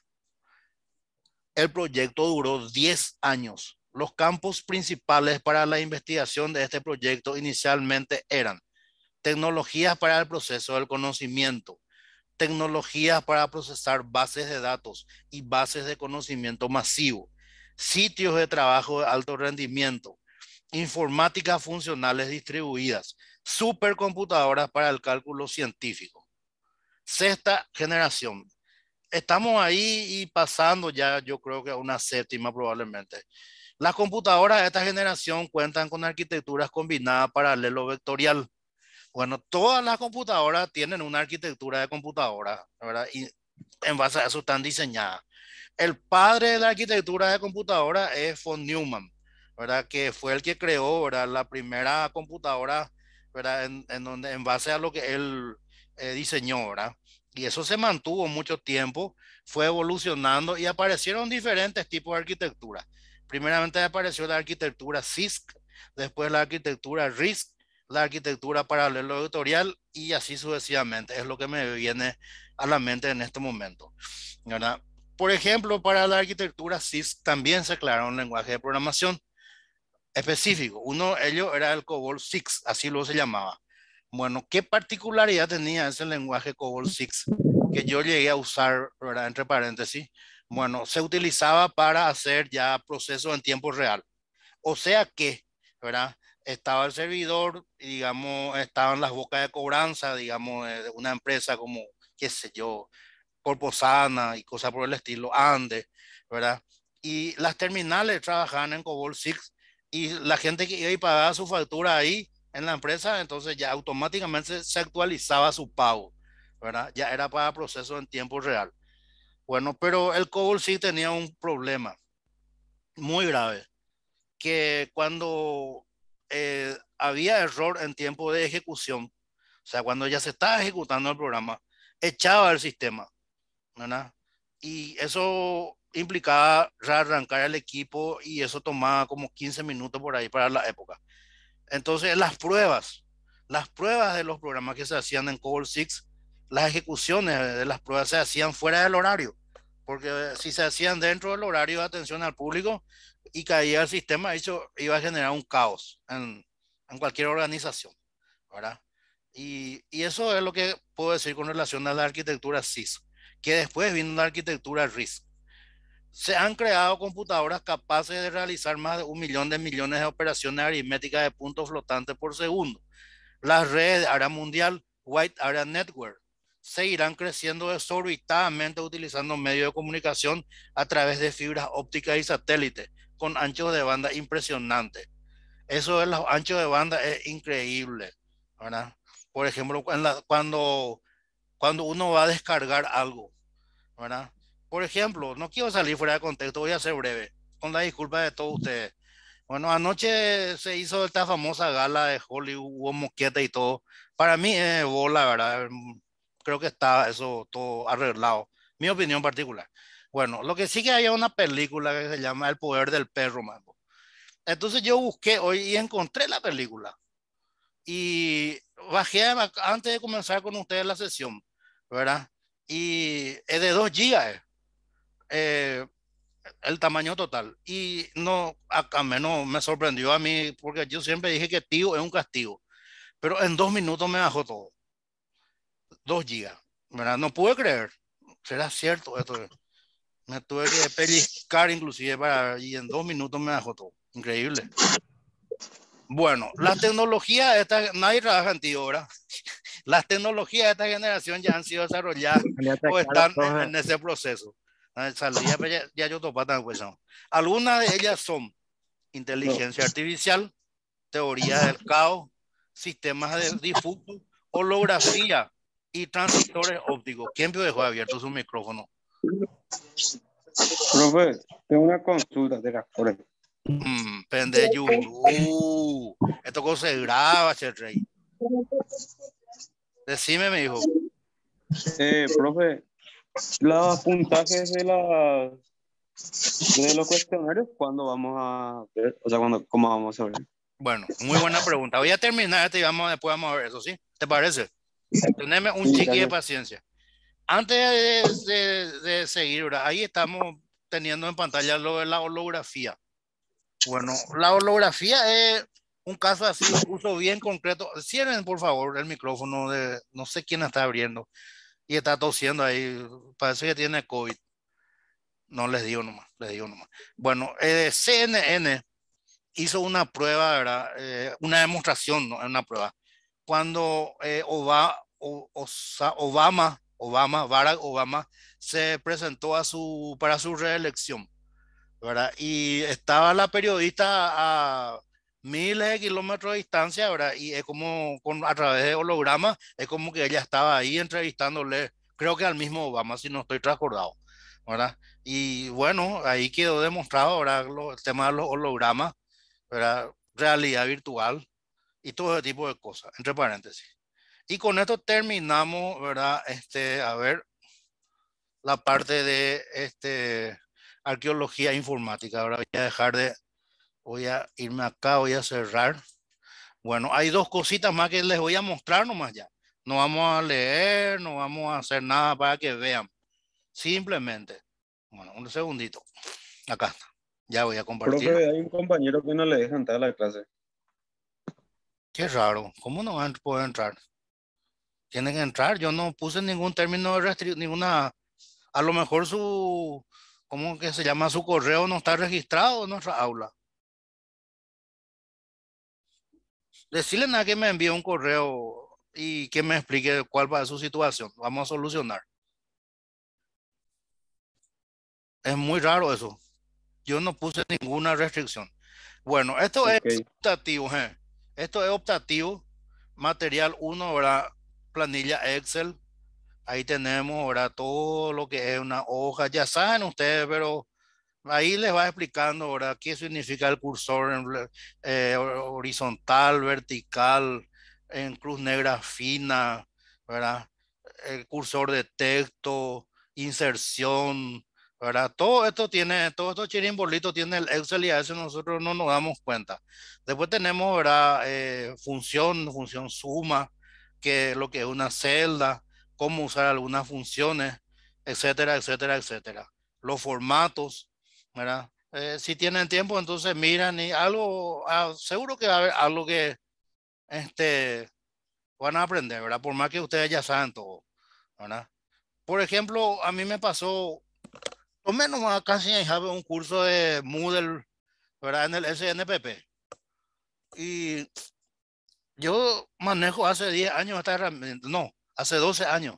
El proyecto duró 10 años. Los campos principales para la investigación de este proyecto inicialmente eran tecnologías para el proceso del conocimiento, tecnologías para procesar bases de datos y bases de conocimiento masivo, sitios de trabajo de alto rendimiento, informáticas funcionales distribuidas, supercomputadoras para el cálculo científico. Sexta generación. Estamos ahí y pasando ya, yo creo que a una séptima probablemente. Las computadoras de esta generación cuentan con arquitecturas combinadas paralelo vectorial. Bueno, todas las computadoras tienen una arquitectura de computadora, ¿verdad? Y en base a eso están diseñadas. El padre de la arquitectura de computadora es von Neumann, ¿verdad? Que fue el que creó, ¿verdad? La primera computadora, ¿verdad? En base a lo que él diseñó, ¿verdad? Y eso se mantuvo mucho tiempo, fue evolucionando y aparecieron diferentes tipos de arquitectura. Primeramente apareció la arquitectura CISC, después la arquitectura RISC, la arquitectura paralelo vectorial y así sucesivamente. Es lo que me viene a la mente en este momento, ¿verdad? Por ejemplo, para la arquitectura CISC también se crearon un lenguaje de programación específico. Uno de ellos era el COBOL 6, así lo se llamaba. Bueno, ¿qué particularidad tenía ese lenguaje COBOL 6 que yo llegué a usar, ¿verdad? Entre paréntesis? Bueno, se utilizaba para hacer ya procesos en tiempo real. O sea que, ¿verdad? Estaba el servidor, y, digamos, estaban las bocas de cobranza, digamos, de una empresa como, qué sé yo, Corposana y cosas por el estilo, Andes, ¿verdad? Y las terminales trabajaban en COBOL 6 y la gente que iba y pagaba su factura ahí en la empresa, entonces ya automáticamente se actualizaba su pago, ¿verdad? Ya era para procesos en tiempo real. Bueno, pero el COBOL sí tenía un problema muy grave, que cuando había error en tiempo de ejecución, o sea, cuando ya se estaba ejecutando el programa, echaba el sistema, ¿verdad? Y eso implicaba rearrancar el equipo y eso tomaba como 15 minutos por ahí para la época. Entonces, las pruebas de los programas que se hacían en COBOL 6, las ejecuciones de las pruebas se hacían fuera del horario, porque si se hacían dentro del horario de atención al público y caía el sistema, eso iba a generar un caos en cualquier organización, ¿verdad? Y eso es lo que puedo decir con relación a la arquitectura CIS, que después vino la arquitectura RISC. Se han creado computadoras capaces de realizar más de 1 millón de millones de operaciones aritméticas de puntos flotantes por segundo. Las redes de área mundial, Wide Area Network, seguirán creciendo desorbitadamente utilizando medios de comunicación a través de fibras ópticas y satélites con anchos de banda impresionantes. Eso de los anchos de banda es increíble, ¿verdad? Por ejemplo, cuando uno va a descargar algo, ¿verdad? Por ejemplo, no quiero salir fuera de contexto, voy a ser breve, con la disculpa de todos ustedes. Bueno, anoche se hizo esta famosa gala de Hollywood, hubo moqueta y todo. Para mí es bola, ¿verdad? Creo que está eso todo arreglado. Mi opinión particular. Bueno, lo que sí que hay una película que se llama El poder del perro, mango. Entonces yo busqué hoy y encontré la película. Y bajé antes de comenzar con ustedes la sesión, ¿verdad? Y es de 2 gigas. El tamaño total. Y no, a menos me sorprendió a mí, porque yo siempre dije que tío es un castigo. Pero en 2 minutos me bajó todo. 2 gigas. ¿Verdad? No pude creer. ¿Será cierto esto? Me tuve que pellizcar inclusive y en 2 minutos me bajó todo. Increíble. Bueno, las tecnologías de esta, nadie trabaja en ti ahora. Las tecnologías de esta generación ya han sido desarrolladas o están en ese proceso. Salía, ya yo topa tan cuestión. Algunas de ellas son inteligencia artificial, teoría del caos, sistemas de difuso, holografía y transistores ópticos. ¿Quién me dejó abierto su micrófono? Profe, tengo una consulta de las cores. Pendeyu. Esto cosa se graba, Rey. Decime, mi hijo. Profe, los puntajes de los cuestionarios, ¿cuándo vamos a ver? O sea, ¿cómo vamos a ver? Bueno, muy buena pregunta. Voy a terminar esto y después vamos a ver eso, ¿sí? ¿Te parece? Teneme un chiqui de paciencia. Antes de seguir, ¿verdad? Ahí estamos teniendo en pantalla lo de la holografía. Bueno, la holografía es un caso así, un uso bien concreto. Cierren, por favor, el micrófono de, no sé quién está abriendo y está tosiendo ahí. Parece que tiene COVID. No les digo nomás, les digo nomás. Bueno, CNN hizo una prueba, ¿verdad? Una demostración, no una prueba. Cuando Barack Obama se presentó para su reelección, ¿verdad? Y estaba la periodista a miles de kilómetros de distancia, ¿verdad? Y es como a través de hologramas, es como que ella estaba ahí entrevistándole, creo que al mismo Obama, si no estoy transcordado, ¿verdad? Y bueno, ahí quedó demostrado, ¿verdad? El tema de los hologramas, ¿verdad? Realidad virtual y todo ese tipo de cosas, entre paréntesis. Y con esto terminamos, ¿verdad? A ver, la parte de arqueología informática. Ahora voy a irme acá, voy a cerrar. Bueno, hay dos cositas más que les voy a mostrar nomás ya. No vamos a leer, no vamos a hacer nada para que vean. Simplemente, bueno, un segundito. Acá está. Ya voy a compartir. Profe, hay un compañero que no le deja entrar a la clase. Qué raro. ¿Cómo no van a poder entrar? Tienen que entrar. Yo no puse ningún término de restricción, ninguna. A lo mejor ¿cómo que se llama? Su correo no está registrado en nuestra aula. Decirle nada que me envíe un correo y que me explique cuál va a ser su situación. Vamos a solucionar. Es muy raro eso. Yo no puse ninguna restricción. Bueno, esto es Ok. optativo. Esto es optativo. Material 1, ¿verdad? Planilla Excel. Ahí tenemos ahora todo lo que es una hoja. Ya saben ustedes, pero ahí les va explicando ahora qué significa el cursor horizontal, vertical, en cruz negra fina, ¿verdad? El cursor de texto, inserción, ¿verdad? Todo esto chirimbolito tiene el Excel y a veces nosotros no nos damos cuenta. Después tenemos, ¿verdad? Función suma, que es lo que es una celda, cómo usar algunas funciones, etcétera, etcétera, etcétera. Los formatos, ¿verdad? Si tienen tiempo, entonces miran y seguro que va a haber algo que van a aprender, ¿verdad? Por más que ustedes ya saben todo, ¿verdad? Por ejemplo, a mí me pasó, o menos casi un curso de Moodle, ¿verdad? En el SNPP. Y yo manejo hace 10 años esta herramienta, no, hace 12 años.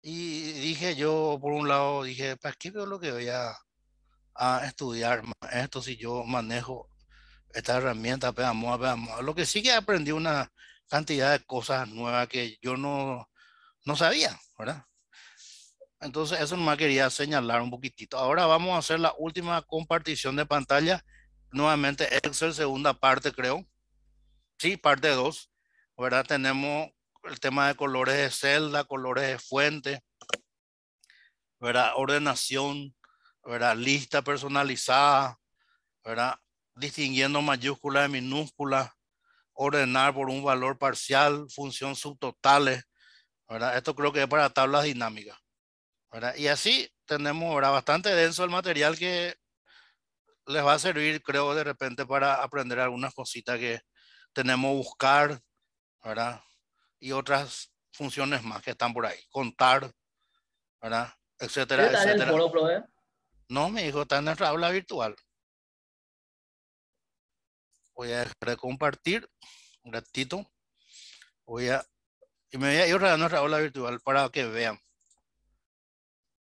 Y dije yo, por un lado, dije, ¿para qué veo lo que voy a estudiar esto si yo manejo esta herramienta? Veamos, veamos. Lo que sí que aprendí una cantidad de cosas nuevas que yo no sabía, ¿verdad? Entonces eso nomás quería señalar un poquitito. Ahora vamos a hacer la última compartición de pantalla. Nuevamente Excel, segunda parte creo. Sí, parte 2, ¿verdad? Tenemos el tema de colores de celda, colores de fuente, ¿verdad? Ordenación, ¿verdad? Lista personalizada, ¿verdad? Distinguiendo mayúsculas de minúsculas, ordenar por un valor parcial, función subtotales, ¿verdad? Esto creo que es para tablas dinámicas, ¿verdad? Y así tenemos, ¿verdad? Bastante denso el material que les va a servir, creo, de repente para aprender algunas cositas que tenemos buscar, ¿verdad? Y otras funciones más que están por ahí, contar, ¿verdad? ¿Qué Etcétera, tal el etcétera. foro, profe? No, mi hijo está en nuestra aula virtual. Voy a dejar de compartir un ratito. Y me voy a ir a nuestra aula virtual para que vean.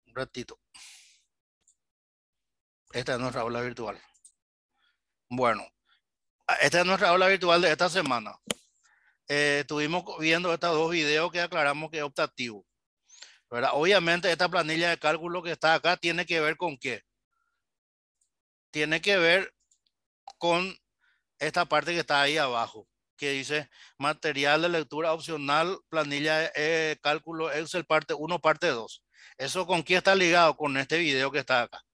Un ratito. Esta es nuestra aula virtual. Bueno, esta es nuestra aula virtual de esta semana. Estuvimos viendo estos dos videos que aclaramos que es optativo, ¿verdad? Obviamente esta planilla de cálculo que está acá tiene que ver con qué. Tiene que ver con esta parte que está ahí abajo, que dice material de lectura opcional, planilla de cálculo Excel parte 1, parte 2. ¿Eso con qué está ligado? Con este video que está acá,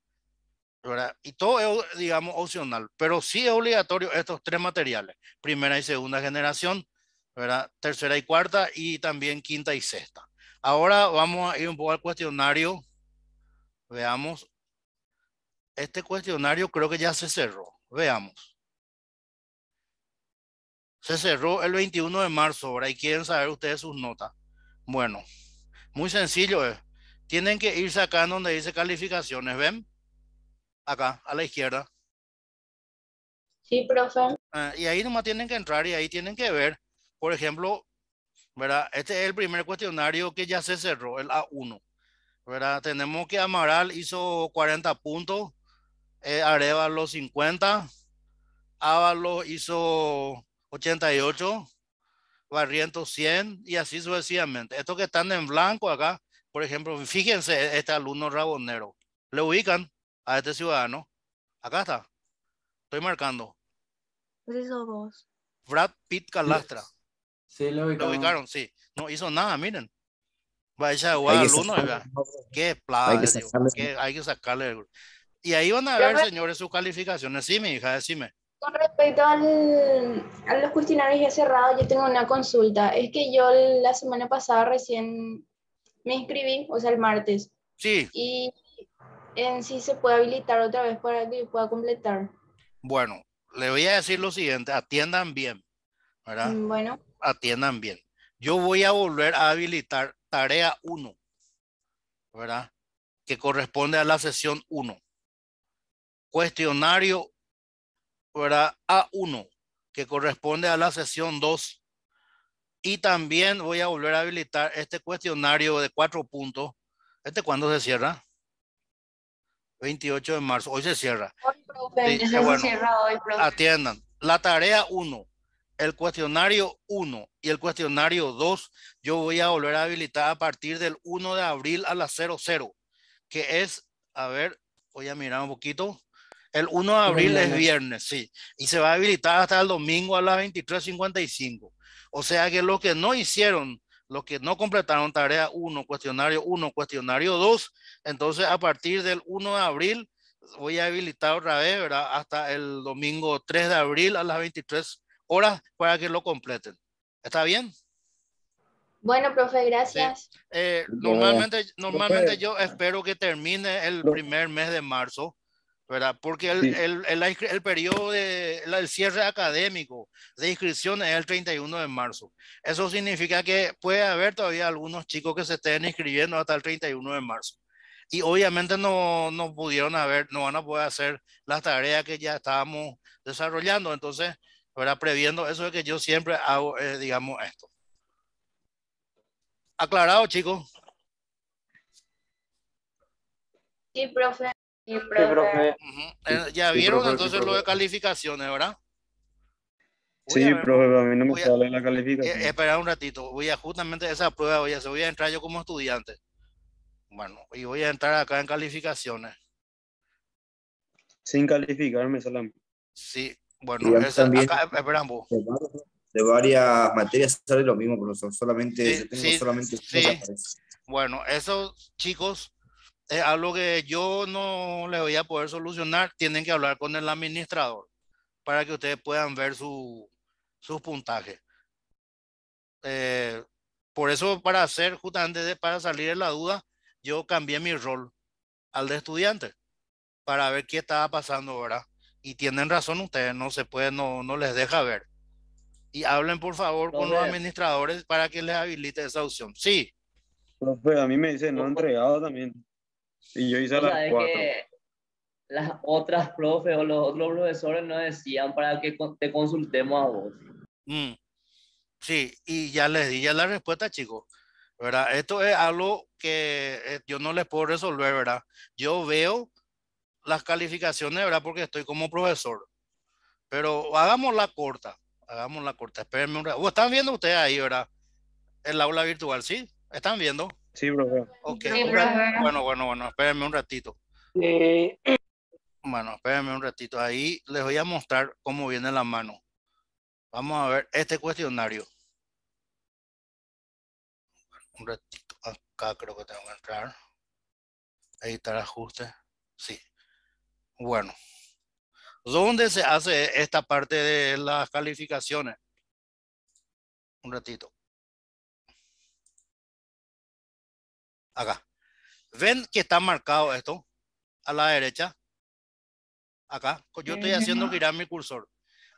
¿verdad? Y todo es, digamos, opcional, pero sí es obligatorio estos tres materiales, primera y segunda generación, ¿verdad? Tercera y cuarta y también quinta y sexta. Ahora vamos a ir un poco al cuestionario. Veamos. Este cuestionario creo que ya se cerró. Veamos. Se cerró el 21 de marzo, ahora, y quieren saber ustedes sus notas. Bueno, muy sencillo es. Tienen que irse acá en donde dice calificaciones, ¿ven? Acá, a la izquierda. Sí, profe. Y ahí nomás tienen que entrar y ahí tienen que ver, por ejemplo, ¿verdad? Este es el primer cuestionario que ya se cerró, el A1, ¿verdad? Tenemos que Amaral hizo 40 puntos, Arevalo 50, Ávalo hizo 88, Barrientos 100 y así sucesivamente. Estos que están en blanco acá, por ejemplo, fíjense este alumno Rabonero. Le ubican a este ciudadano. Acá está. Estoy marcando. Brad Pitt Calastra. Sí, lo ¿Lo ubicamos. ubicaron? Sí. No hizo nada, miren. Vaya a Hay jugar que alumno. sacarle, Qué hay que plaga, digo, sacarle. hay que sacarle. Y ahí van a ver, Profe, señores, sus calificaciones. Sí, mi hija, decime. con respecto a los cuestionarios ya cerrados, yo tengo una consulta. Es que yo la semana pasada recién me inscribí, o sea, el martes, Sí, y en sí se puede habilitar otra vez para que pueda completar. bueno, le voy a decir lo siguiente, atiendan bien, ¿verdad? Bueno, Atiendan bien. Yo voy a volver a habilitar tarea 1, ¿verdad? Que corresponde a la sesión 1. Cuestionario, ¿verdad? A1, que corresponde a la sesión 2. Y también voy a volver a habilitar este cuestionario de 4 puntos. ¿Este cuándo se cierra? 28 de marzo. Hoy se cierra. hoy, profe, Sí, ese se bueno, cierra hoy, profe. atiendan. La tarea 1, el cuestionario 1 y el cuestionario 2, yo voy a volver a habilitar a partir del 1 de abril a las 00, que es, a ver, voy a mirar un poquito. El 1 de abril es viernes, sí, y se va a habilitar hasta el domingo a las 23:55. O sea que los que no hicieron, los que no completaron tarea 1, cuestionario 2, entonces a partir del 1 de abril voy a habilitar otra vez, ¿verdad? Hasta el domingo 3 de abril a las 23 horas para que lo completen. ¿Está bien? Bueno, profe, Sí. gracias. Normalmente yo espero que termine el primer mes de marzo, ¿verdad? Porque Sí. el periodo el cierre académico de inscripción es el 31 de marzo. Eso significa que puede haber todavía algunos chicos que se estén inscribiendo hasta el 31 de marzo. Y obviamente no pudieron no van a poder hacer las tareas que ya estábamos desarrollando. Entonces, ¿verdad? Previendo eso es que yo siempre hago, digamos, esto. ¿Aclarado, chicos? Sí, profe. Sí, profe. Ya Sí, vieron profe, sí, entonces lo profe. de calificaciones, ¿verdad? Voy a Sí, ver, profe, pero a mí no me voy a- sale la calificación. Espera un ratito, justamente esa prueba, voy a entrar yo como estudiante. Bueno, y voy a entrar acá en calificaciones. Sin calificar me sale a mí. Sí, Y bueno, a mí también acá, esperamos. de varias materias sale lo mismo, profesor. Solamente, Sí, yo tengo sí, solamente uno que sí. aparece. Bueno, eso, chicos, es algo que yo no les voy a poder solucionar. Tienen que hablar con el administrador para que ustedes puedan ver sus puntajes. Por eso, justamente para salir de la duda, yo cambié mi rol al de estudiante para ver qué estaba pasando, ¿verdad? Y tienen razón ustedes, no se puede, no les deja ver. Y hablen por favor con los administradores para que les habilite esa opción. Sí, Profe, a mí me dice no entregado también. Y yo hice a O sea, las es 4. que las otras profes o los otros profesores nos decían para que te consultemos a vos. sí, y ya les di ya la respuesta, chicos, ¿verdad? Esto es algo que yo no les puedo resolver, ¿verdad? Yo veo las calificaciones, ¿verdad? Porque estoy como profesor. Pero hagamos la corta, espérenme un rato. ¿Están viendo ustedes ahí, verdad? El aula virtual, ¿sí? ¿Están viendo? Sí, profe. Ok, Sí, profe. bueno, espérenme un ratito. Bueno, espérenme un ratito. Ahí les voy a mostrar cómo viene la mano. Vamos a ver este cuestionario. Un ratito. Acá creo que tengo que entrar. Editar ajuste. Sí. Bueno. ¿Dónde se hace esta parte de las calificaciones? Un ratito. Acá. ¿Ven que está marcado esto a la derecha? Acá, yo estoy haciendo girar mi cursor.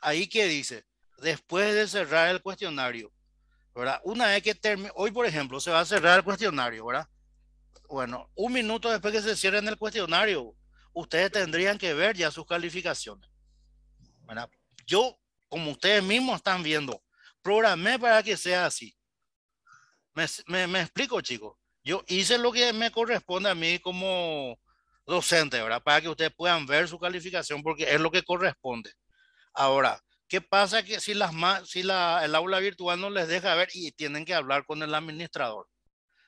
Ahí que dice, después de cerrar el cuestionario, ¿verdad? Una vez que termine, hoy por ejemplo, se va a cerrar el cuestionario, ¿verdad? Bueno, un minuto después que se cierre el cuestionario, ustedes tendrían que ver ya sus calificaciones, ¿verdad? Yo, como ustedes mismos están viendo, programé para que sea así. Me explico, chicos. Yo hice lo que me corresponde a mí como docente, ¿verdad? Para que ustedes puedan ver su calificación porque es lo que corresponde. Ahora, ¿qué pasa que si el aula virtual no les deja ver y tienen que hablar con el administrador?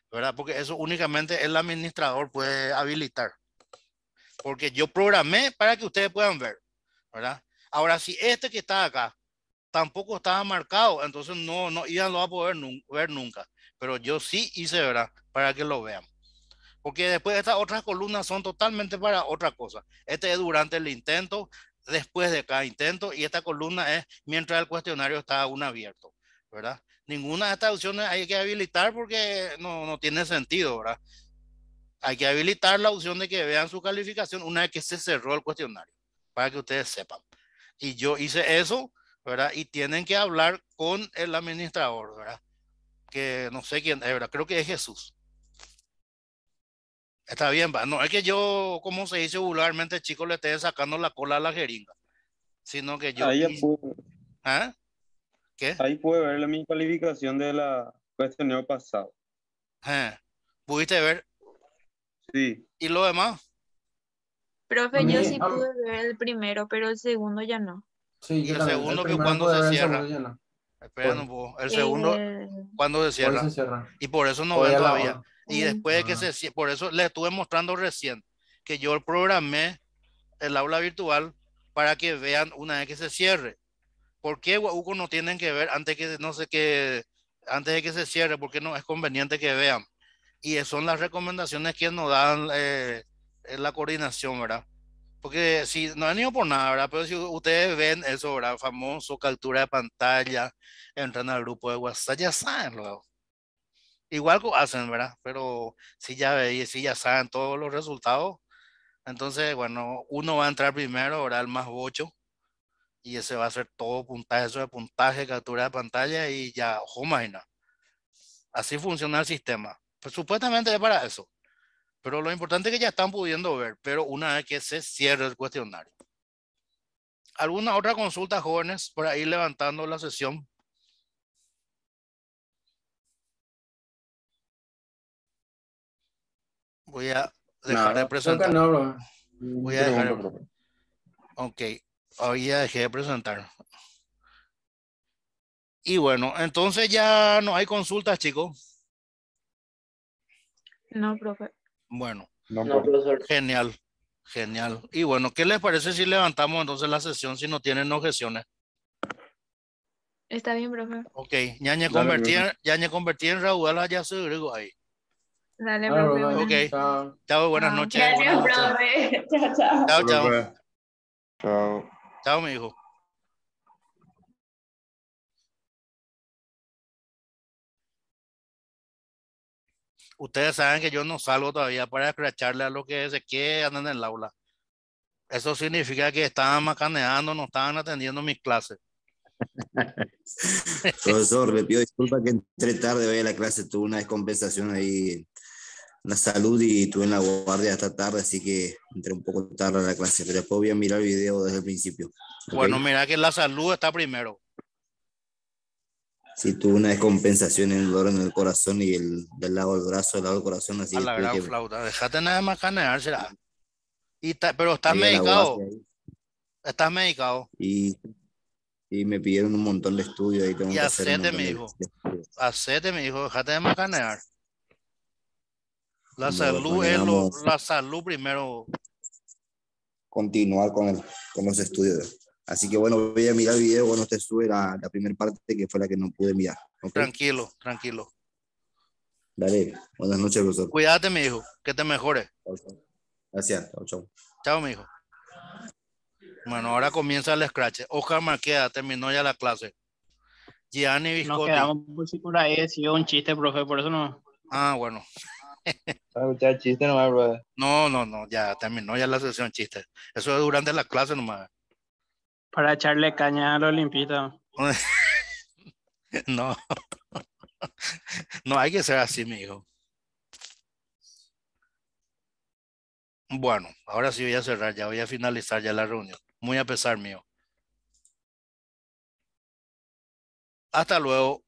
¿Verdad? Porque eso únicamente el administrador puede habilitar. Porque yo programé para que ustedes puedan ver, ¿verdad? Ahora, si este que está acá tampoco estaba marcado, entonces no iban a poder ver nunca. Pero yo sí hice, ¿verdad? Para que lo vean. Porque después estas otras columnas son totalmente para otra cosa. Este es durante el intento, después de cada intento, y esta columna es mientras el cuestionario está aún abierto, ¿verdad? Ninguna de estas opciones hay que habilitar porque no tiene sentido, ¿verdad? Hay que habilitar la opción de que vean su calificación una vez que se cerró el cuestionario, para que ustedes sepan. Y yo hice eso, ¿verdad? Y tienen que hablar con el administrador, ¿verdad? Que no sé quién es, ¿verdad? Creo que es Jesús. Está bien, va. No es que yo, como se dice vulgarmente, chicos, le esté sacando la cola a la jeringa, sino que yo... Ahí, ¿Ah? ¿Qué? ahí puede ver mi calificación de la cuestionario pasado. ¿Pudiste ver? Sí. ¿Y lo demás? Profe, yo sí pude ver el primero, pero el segundo ya no. Sí, ¿Y yo el también. segundo El que primero cuando pude se ver, el cierra? segundo ya no. Esperen un poco. El segundo, ¿cuándo se Hoy cierra? se cierra. Y por eso no Hoy ven a la todavía. hora. Y después de que se cierre, por eso les estuve mostrando recién que yo programé el aula virtual para que vean una vez que se cierre. ¿Por qué Hugo no tienen que ver antes que no sé qué, antes de que se cierre? Porque no es conveniente que vean. Y son las recomendaciones que nos dan la coordinación, ¿verdad? Porque si no han ido por nada, ¿verdad? Pero si ustedes ven eso, ¿verdad? Famoso captura de pantalla, entran al grupo de WhatsApp, ya saben luego. Igual hacen, ¿verdad? Pero si ya veis, si ya saben todos los resultados, entonces, bueno, uno va a entrar primero, ¿verdad? El más 8 y ese va a ser todo puntaje, eso de puntaje, captura de pantalla y ya, ojo, imagina. Así funciona el sistema. Pues supuestamente es para eso. Pero lo importante es que ya están pudiendo ver, pero una vez que se cierre el cuestionario. ¿Alguna otra consulta, jóvenes, para ir levantando la sesión? Voy a dejar de presentar. Creo que no, bro. Voy a dejar. Ok, hoy ya dejé de presentar. Y bueno, entonces ya no hay consultas, chicos. No, profe. Bueno, No, profesor. genial, genial. Y bueno, ¿qué les parece si levantamos entonces la sesión si no tienen objeciones? Está bien, profe. Ok, ya convertí en Raúl, ya se agrego ahí. Dale, profe. Ok, chao, buenas noches. Gracias, profe. Chao, chao. Chao, chao. Chao. Chao, mi hijo. Ustedes saben que yo no salgo todavía para escracharle a los que se quedan en el aula. Eso significa que estaban macaneando, no estaban atendiendo mis clases. Profesor, le pido disculpas que entré tarde hoy a la clase, tuve una descompensación ahí en la salud y estuve en la guardia hasta tarde, así que entré un poco tarde a la clase, pero después voy a mirar el video desde el principio. Bueno, ¿Okay? mira que la salud está primero. Sí, tuve una descompensación en el dolor en el corazón y del lado del brazo, del lado del corazón, así A que la tuve gran que flauta, déjate nada de macanear, será. Pero estás ir a la medicado. guardia ahí. Estás medicado. Y me pidieron un montón de estudios ahí, tengo Y que hacer un hacete, montón mi de hijo. estudios. Hacete, mi hijo, déjate de macanear. La Bueno, salud mañana es vamos la salud primero. continuar con los estudios. Así que bueno, voy a mirar el video cuando te sube la primera parte que fue la que no pude mirar. ¿Okay? Tranquilo, tranquilo. Dale, buenas noches, profesor. Cuídate, mi hijo, que te mejores. Gracias, chao, chao. Chao, mi hijo. Bueno, ahora comienza el scratch. Oscar Marqueda terminó ya la clase. Gianni Nos Viscotti. quedamos por si por ahí decía un chiste, profe, por eso no. Ah, bueno. Para escuchar chistes nomás, brother. No, ya terminó ya la sesión chiste. Eso es durante la clase nomás. Para echarle caña a los limpitos. No, no hay que ser así, mi hijo. Bueno, ahora sí voy a cerrar, ya voy a finalizar ya la reunión. Muy a pesar mío. Hasta luego.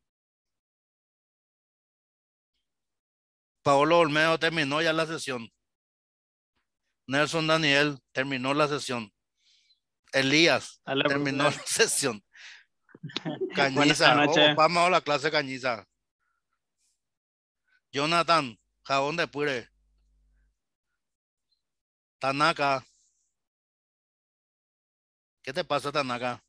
Paolo Olmedo terminó ya la sesión. Nelson Daniel terminó la sesión. Elías Dale, terminó la profesor. sesión. Buenas Cañiza, noches. vamos a la clase Cañiza. Jonathan, jabón de pure. Tanaka. ¿Qué te pasa, Tanaka?